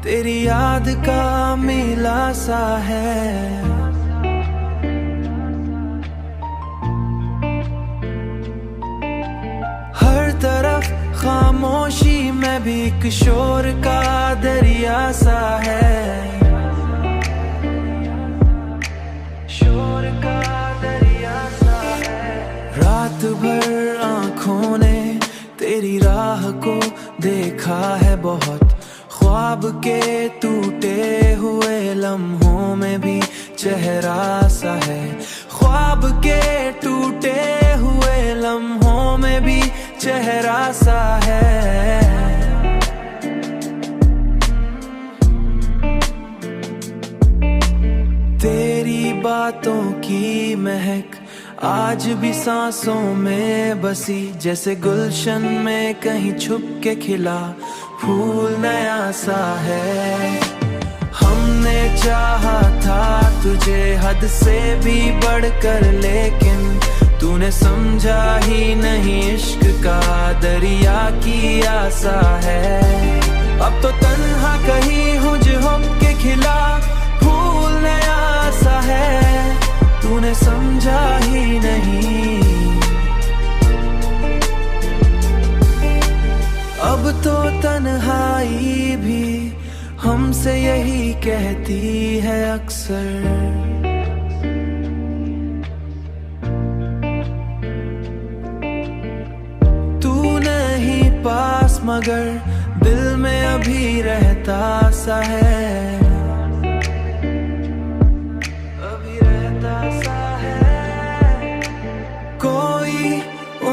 तेरी याद का मेला सा है। हर तरफ खामोशी में भी एक शोर का दरिया सा है। शोर का दरिया सा है। रात भर आँखों ने तेरी राह को देखा है बहुत। ख्वाब के टूटे हुए लम्हों में भी चेहरा सा है। ख्वाब के टूटे हुए लम्हों में भी चेहरा सा है। तेरी बातों की महक आज भी सांसों में बसी, जैसे गुलशन में कहीं छुप के खिला फूल नया सा है। हमने चाहा था तुझे हद से भी बढ़कर, लेकिन तूने समझा ही नहीं इश्क का दरिया की आसा है। अब तो तन्हा कहीं हुज के खिला फूल नया सा है। तूने समझा ही नहीं। अब तो तन्हाई भी हमसे यही कहती है अक्सर। तू नहीं पास मगर दिल में अभी रहता सा है। अभी रहता सा है। कोई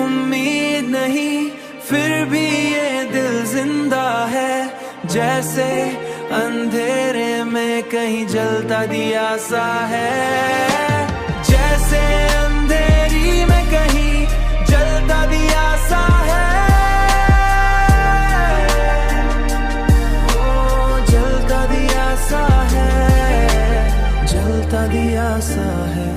उम्मीद नहीं फिर भी ये दिल जिंदा है, जैसे अंधेरे में कहीं जलता दिया सा है। जैसे अंधेरी में कहीं जलता दिया सा है। ओ जलता दिया सा है। जलता दिया सा है।